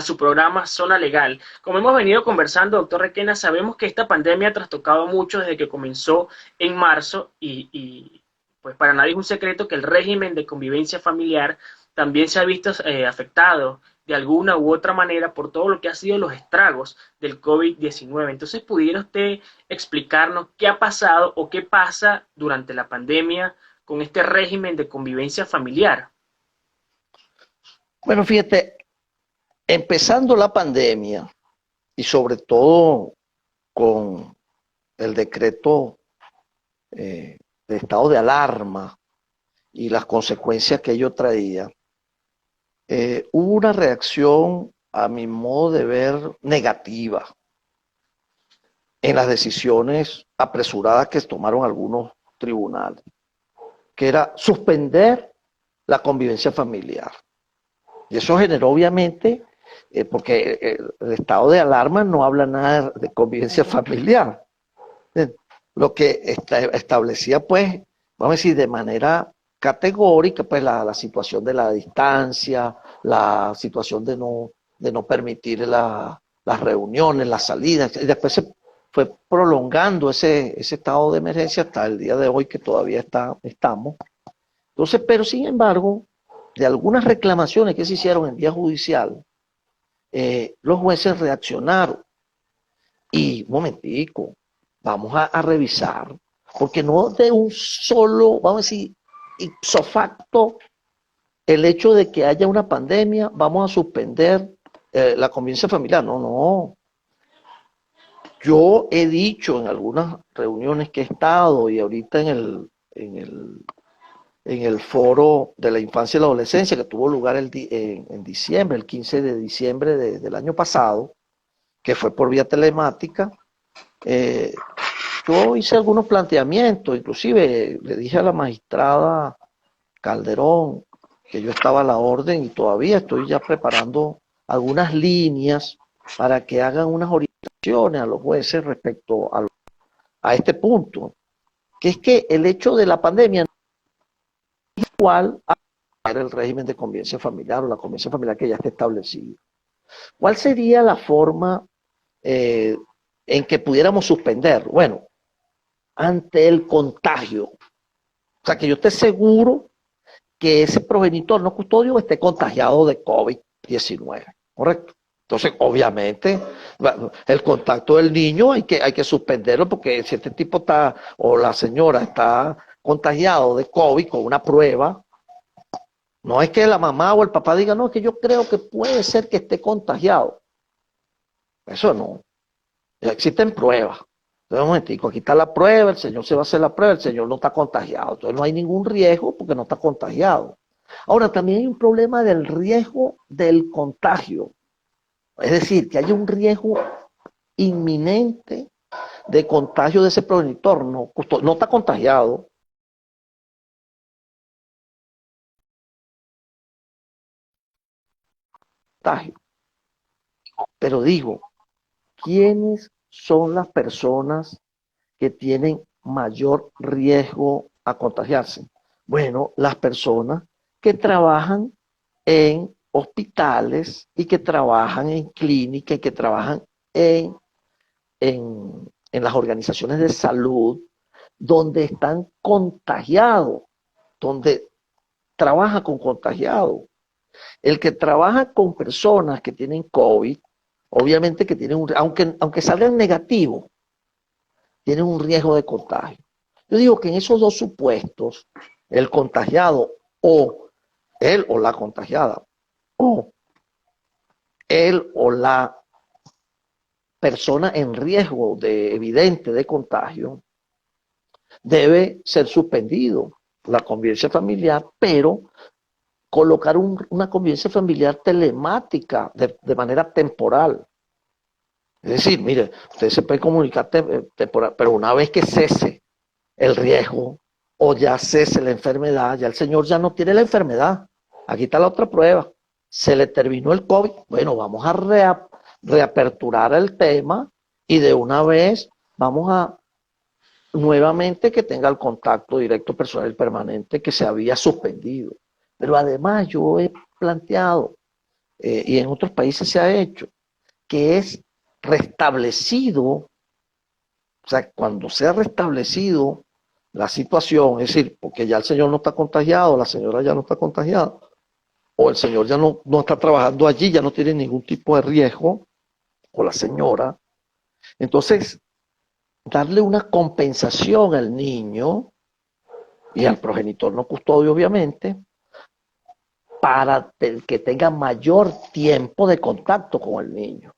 su programa Zona Legal. Como hemos venido conversando, doctor Requena, sabemos que esta pandemia ha trastocado mucho desde que comenzó en marzo y pues para nadie es un secreto que el régimen de convivencia familiar también se ha visto afectado de alguna u otra manera por todo lo que ha sido los estragos del COVID-19. Entonces, ¿pudiera usted explicarnos qué ha pasado o qué pasa durante la pandemia con este régimen de convivencia familiar? Bueno, fíjate, empezando la pandemia y sobre todo con el decreto de estado de alarma y las consecuencias que ello traía, hubo una reacción, a mi modo de ver, negativa en las decisiones apresuradas que tomaron algunos tribunales, que era suspender la convivencia familiar. Y eso generó obviamente, porque el estado de alarma no habla nada de convivencia familiar. Lo que establecía, pues, vamos a decir, de manera categórica, pues la situación de la distancia, la situación de no permitir las reuniones, las salidas, y después se fue prolongando ese estado de emergencia hasta el día de hoy que todavía estamos. Entonces, pero sin embargo, de algunas reclamaciones que se hicieron en vía judicial, los jueces reaccionaron. Y, un momentico, vamos a revisar, porque no de un solo, vamos a decir, ipso facto, el hecho de que haya una pandemia, vamos a suspender la convivencia familiar. No, no. Yo he dicho en algunas reuniones que he estado y ahorita en el foro de la infancia y la adolescencia que tuvo lugar en diciembre, el 15 de diciembre del año pasado, que fue por vía telemática, yo hice algunos planteamientos, inclusive le dije a la magistrada Calderón que yo estaba a la orden y todavía estoy ya preparando algunas líneas para que hagan unas orientaciones a los jueces respecto a este punto, que es que el hecho de la pandemia no es igual a el régimen de convivencia familiar o la convivencia familiar que ya está establecido. ¿Cuál sería la forma en que pudiéramos suspenderlo? Bueno, ante el contagio. O sea, que yo esté seguro que ese progenitor no custodio esté contagiado de COVID-19, ¿correcto? Entonces, obviamente, el contacto del niño hay que suspenderlo porque si este tipo está, o la señora está contagiado de COVID con una prueba, no es que la mamá o el papá diga, no, es que yo creo que puede ser que esté contagiado. Eso no. Ya existen pruebas. Entonces, un momentico, aquí está la prueba, el señor se va a hacer la prueba, el señor no está contagiado. Entonces no hay ningún riesgo porque no está contagiado. Ahora, también hay un problema del riesgo del contagio. Es decir, que haya un riesgo inminente de contagio de ese progenitor. No, no está contagiado. Contagio. Pero digo, ¿quiénes son las personas que tienen mayor riesgo a contagiarse? Bueno, las personas que trabajan en hospitales y que trabajan en clínicas y que trabajan en, en las organizaciones de salud donde están contagiados, donde trabaja con contagiados. El que trabaja con personas que tienen COVID, obviamente que tienen aunque salgan negativos, tienen un riesgo de contagio. Yo digo que en esos dos supuestos, el contagiado o él o la contagiada, o él o la persona en riesgo de evidente de contagio, debe ser suspendido la convivencia familiar, pero colocar una convivencia familiar telemática de manera temporal. Es decir, mire, usted se puede comunicar temporal, pero una vez que cese el riesgo o ya cese la enfermedad, ya el señor ya no tiene la enfermedad. Aquí está la otra prueba. Se le terminó el COVID. Bueno, vamos a reaperturar el tema y de una vez vamos a nuevamente que tenga el contacto directo personal y permanente que se había suspendido. Pero además yo he planteado, y en otros países se ha hecho, que es restablecido, o sea, cuando sea restablecido la situación, es decir, porque ya el señor no está contagiado, la señora ya no está contagiada, o el señor ya no está trabajando allí, ya no tiene ningún tipo de riesgo, o la señora, entonces darle una compensación al niño y al progenitor no custodio, obviamente, para que tenga mayor tiempo de contacto con el niño.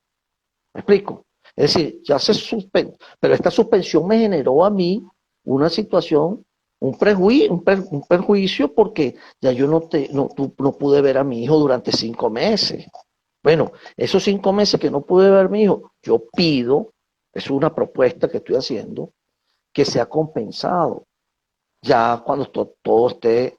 ¿Me explico? Es decir, ya se suspendió, pero esta suspensión me generó a mí una situación, un perjuicio porque ya yo no pude ver a mi hijo durante 5 meses. Bueno, esos 5 meses que no pude ver a mi hijo, yo pido, es una propuesta que estoy haciendo, que sea compensado ya cuando todo esté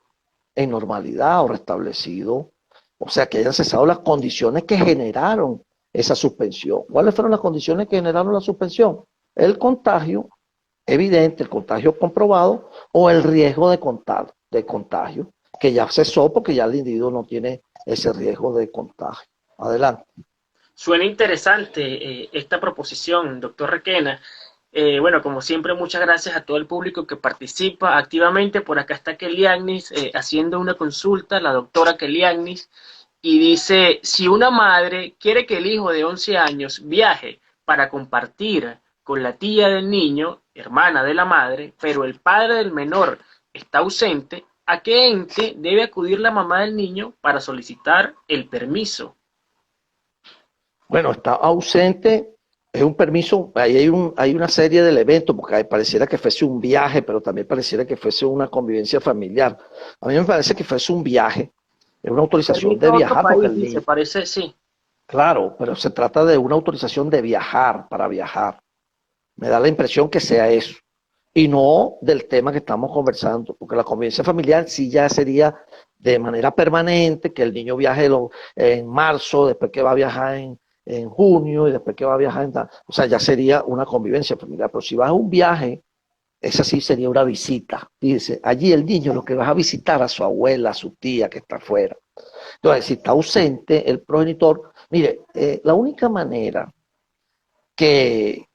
en normalidad o restablecido, o sea, que hayan cesado las condiciones que generaron esa suspensión. ¿Cuáles fueron las condiciones que generaron la suspensión? El contagio evidente, el contagio comprobado o el riesgo de contagio, que ya cesó porque ya el individuo no tiene ese riesgo de contagio. Adelante. Suena interesante esta proposición, doctor Requena. Bueno, como siempre, muchas gracias a todo el público que participa activamente. Por acá está Keliagnis haciendo una consulta, la doctora Keliagnis, y dice, si una madre quiere que el hijo de 11 años viaje para compartir con la tía del niño, hermana de la madre, pero el padre del menor está ausente, ¿a qué ente debe acudir la mamá del niño para solicitar el permiso? Bueno, está ausente, es un permiso, ahí hay una serie de elementos, porque pareciera que fuese un viaje, pero también pareciera que fuese una convivencia familiar. A mí me parece que fuese un viaje, es una autorización Permiso de a otro viajar, porque país, el dice, niño, parece, sí. claro, pero se trata de una autorización de viajar, para viajar. Me da la impresión que sea eso. Y no del tema que estamos conversando, porque la convivencia familiar sí ya sería de manera permanente, que el niño viaje en marzo, después que va a viajar en junio y después que va a viajar o sea, ya sería una convivencia familiar. Pero si vas a un viaje, esa sí sería una visita. Dice, allí el niño lo que vas a visitar a su abuela, a su tía que está afuera. Entonces, si está ausente el progenitor, mire, la única manera que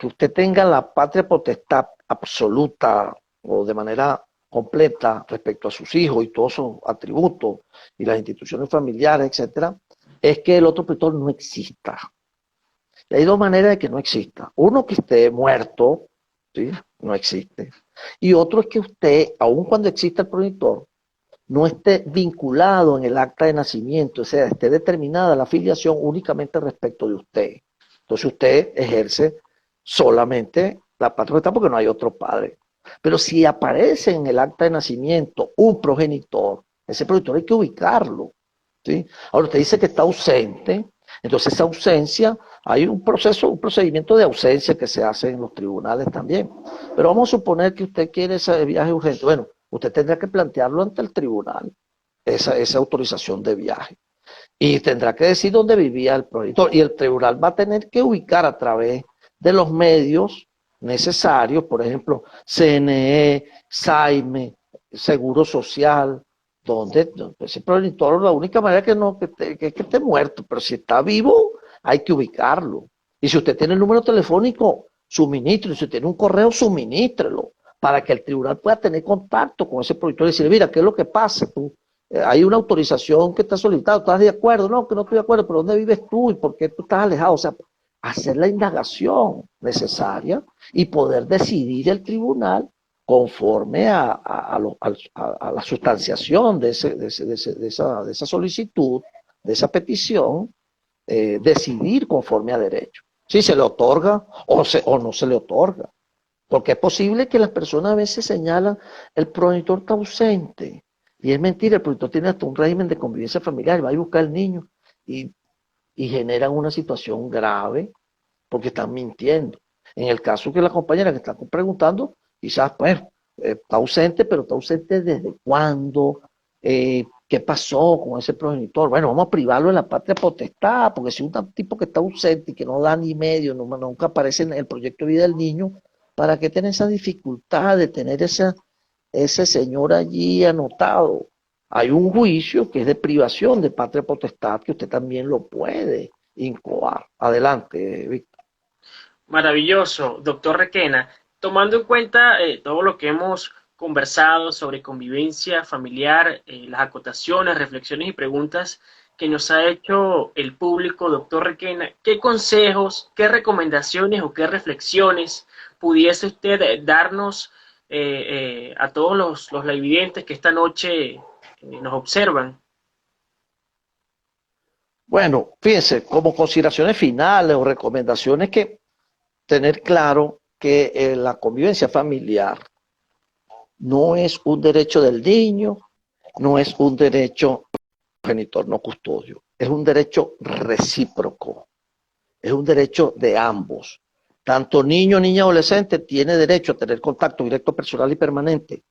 usted tenga la patria potestad absoluta o de manera completa respecto a sus hijos y todos sus atributos y las instituciones familiares, etcétera, es que el otro progenitor no exista. Y hay dos maneras de que no exista. Uno, que esté muerto, ¿sí? No existe. Y otro es que usted, aun cuando exista el progenitor, no esté vinculado en el acta de nacimiento, o sea, esté determinada la filiación únicamente respecto de usted. Entonces usted ejerce solamente la patria potestad porque no hay otro padre. Pero si aparece en el acta de nacimiento un progenitor, ese progenitor hay que ubicarlo, ¿sí? Ahora usted dice que está ausente, entonces esa ausencia, hay un proceso, un procedimiento de ausencia que se hace en los tribunales también. Pero vamos a suponer que usted quiere ese viaje urgente. Bueno, usted tendrá que plantearlo ante el tribunal, esa autorización de viaje. Y tendrá que decir dónde vivía el progenitor. Y el tribunal va a tener que ubicar a través de los medios necesarios, por ejemplo, CNE, SAIME, Seguro Social, donde ese progenitor, la única manera que esté muerto, pero si está vivo, hay que ubicarlo. Y si usted tiene el número telefónico, suministre. Si tiene un correo, suministrelo, para que el tribunal pueda tener contacto con ese progenitor y decirle, mira, ¿qué es lo que pasa? Tú hay una autorización que está solicitada, ¿estás de acuerdo? No, que no estoy de acuerdo, pero ¿dónde vives tú y por qué tú estás alejado? O sea, hacer la indagación necesaria y poder decidir el tribunal conforme a la sustanciación de esa solicitud, de esa petición, decidir conforme a derecho. Si se le otorga o no se le otorga. Porque es posible que las personas a veces señalan el progenitor está ausente. Y es mentira, el progenitor tiene hasta un régimen de convivencia familiar, va a buscar al niño y, y generan una situación grave porque están mintiendo. En el caso que la compañera que está preguntando, quizás, pues, está ausente, pero está ausente desde cuándo, qué pasó con ese progenitor. Bueno, vamos a privarlo de la patria potestad, porque si un tipo que está ausente y que no da ni medio, nunca aparece en el proyecto de vida del niño, ¿para qué tener esa dificultad de tener ese señor allí anotado? Hay un juicio que es de privación de patria potestad que usted también lo puede incoar. Adelante, Víctor. Maravilloso, doctor Requena. Tomando en cuenta todo lo que hemos conversado sobre convivencia familiar, las acotaciones, reflexiones y preguntas que nos ha hecho el público, doctor Requena, ¿qué consejos, qué recomendaciones o qué reflexiones pudiese usted darnos a todos los televidentes que esta noche nos observan? Bueno, fíjense, como consideraciones finales o recomendaciones que tener claro que la convivencia familiar no es un derecho del niño, no es un derecho genitor no custodio, es un derecho recíproco, es un derecho de ambos. Tanto niño, niña, adolescente tiene derecho a tener contacto directo, personal y permanente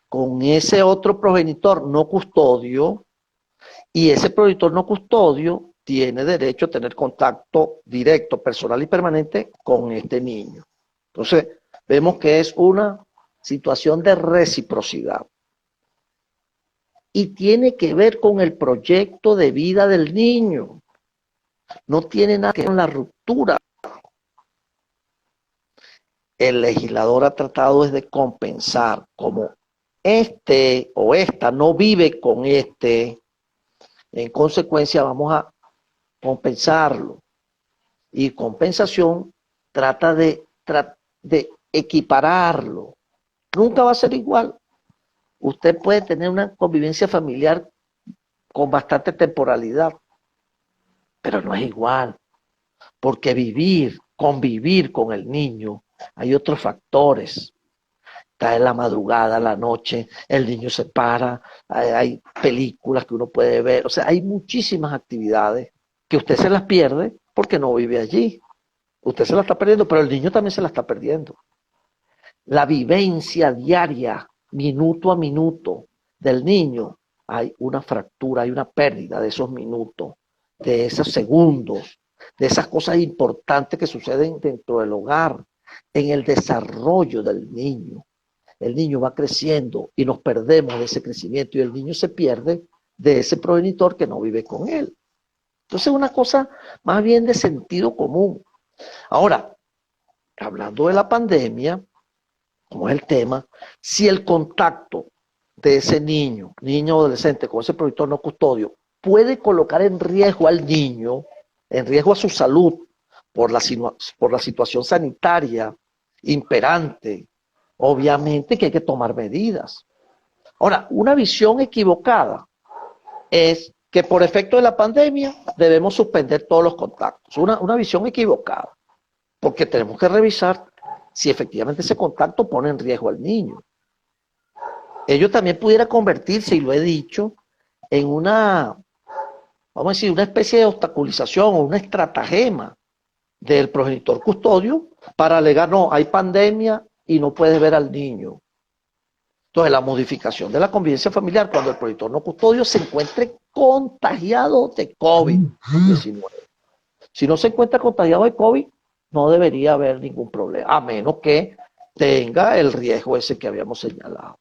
con ese otro progenitor no custodio, y ese progenitor no custodio tiene derecho a tener contacto directo, personal y permanente con este niño. Entonces, vemos que es una situación de reciprocidad. Y tiene que ver con el proyecto de vida del niño. No tiene nada que ver con la ruptura. El legislador ha tratado de compensar, como este o esta no vive con este, en consecuencia vamos a compensarlo. Y compensación trata de equipararlo. Nunca va a ser igual. Usted puede tener una convivencia familiar con bastante temporalidad, pero no es igual, porque convivir con el niño, hay otros factores. Está en la madrugada, la noche, el niño se para, hay películas que uno puede ver, o sea, hay muchísimas actividades que usted se las pierde porque no vive allí. Usted se la está perdiendo, pero el niño también se la está perdiendo. La vivencia diaria, minuto a minuto, del niño, hay una fractura, hay una pérdida de esos minutos, de esos segundos, de esas cosas importantes que suceden dentro del hogar, en el desarrollo del niño. El niño va creciendo y nos perdemos de ese crecimiento y el niño se pierde de ese progenitor que no vive con él. Entonces es una cosa más bien de sentido común. Ahora, hablando de la pandemia, como es el tema, si el contacto de ese niño, niño o adolescente con ese progenitor no custodio, puede colocar en riesgo al niño, en riesgo a su salud, por la situación sanitaria imperante, obviamente que hay que tomar medidas. Ahora, una visión equivocada es que por efecto de la pandemia debemos suspender todos los contactos. Una visión equivocada, porque tenemos que revisar si efectivamente ese contacto pone en riesgo al niño. Ello también pudiera convertirse, y lo he dicho, en una, vamos a decir, una especie de obstaculización o una estratagema del progenitor custodio para alegar, no, hay pandemia y no puedes ver al niño. Entonces, la modificación de la convivencia familiar cuando el progenitor no custodio se encuentre contagiado de COVID-19. Si no se encuentra contagiado de COVID, no debería haber ningún problema, a menos que tenga el riesgo ese que habíamos señalado.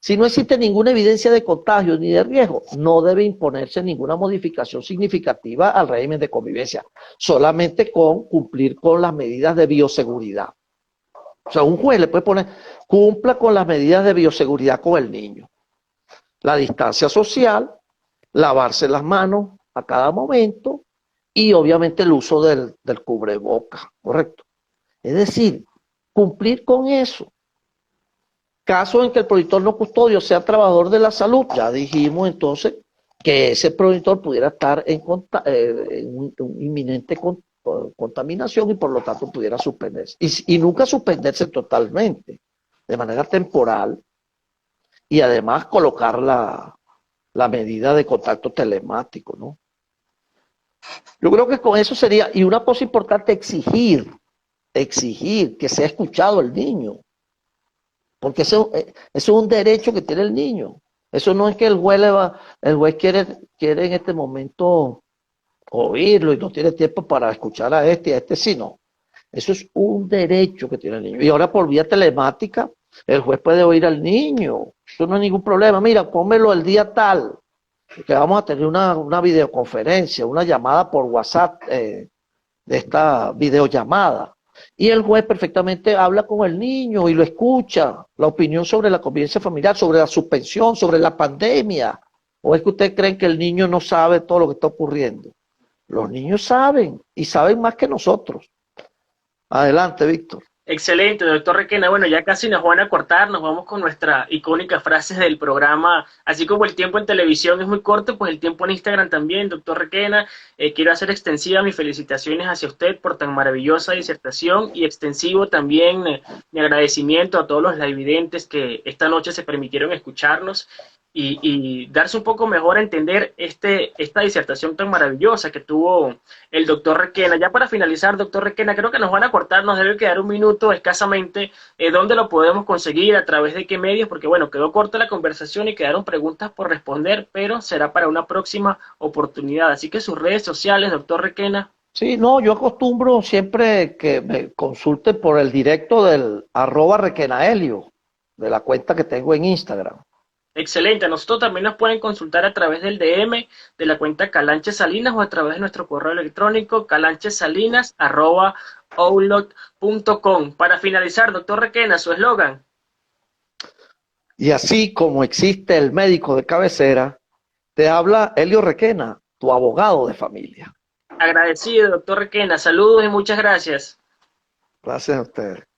Si no existe ninguna evidencia de contagio ni de riesgo, no debe imponerse ninguna modificación significativa al régimen de convivencia, solamente con cumplir con las medidas de bioseguridad. O sea, un juez le puede poner, cumpla con las medidas de bioseguridad con el niño. La distancia social, lavarse las manos a cada momento y obviamente el uso del cubreboca, ¿correcto? Es decir, cumplir con eso. Caso en que el progenitor no custodio sea trabajador de la salud, ya dijimos entonces que ese progenitor pudiera estar en un inminente contaminación y por lo tanto pudiera suspenderse. Y nunca suspenderse totalmente, de manera temporal, y además colocar la medida de contacto telemático, ¿no? Yo creo que con eso sería, y una cosa importante, exigir que sea escuchado el niño, porque eso es un derecho que tiene el niño. Eso no es que el juez quiere en este momento oírlo y no tiene tiempo para escuchar a este sí, no. Eso es un derecho que tiene el niño. Y ahora por vía telemática, el juez puede oír al niño. Eso no es ningún problema. Mira, pónmelo el día tal, que vamos a tener una videoconferencia, una llamada por WhatsApp, de esta videollamada. Y el juez perfectamente habla con el niño y lo escucha, la opinión sobre la convivencia familiar, sobre la suspensión, sobre la pandemia. ¿O es que ustedes creen que el niño no sabe todo lo que está ocurriendo? Los niños saben y saben más que nosotros. Adelante, Víctor. Excelente, doctor Requena. Bueno, ya casi nos van a cortar, nos vamos con nuestra icónica frase del programa. Así como el tiempo en televisión es muy corto, pues el tiempo en Instagram también, doctor Requena. Quiero hacer extensiva mis felicitaciones hacia usted por tan maravillosa disertación y extensivo también mi agradecimiento a todos los lividentes que esta noche se permitieron escucharnos y darse un poco mejor a entender esta disertación tan maravillosa que tuvo el doctor Requena. Ya para finalizar, doctor Requena, creo que nos van a cortar, nos debe quedar un minuto escasamente. ¿Dónde lo podemos conseguir? ¿A través de qué medios? Porque bueno, quedó corta la conversación y quedaron preguntas por responder, pero será para una próxima oportunidad. Así que sus redes sociales, doctor Requena. Sí, no, yo acostumbro siempre que me consulten por el directo del @requenaelio, de la cuenta que tengo en Instagram. Excelente, a nosotros también nos pueden consultar a través del DM de la cuenta Calanche Salinas o a través de nuestro correo electrónico calanchesalinas@outlook.com. Para finalizar, doctor Requena, su eslogan. Y así como existe el médico de cabecera, te habla Helio Requena, tu abogado de familia. Agradecido, doctor Requena, saludos y muchas gracias. Gracias a ustedes.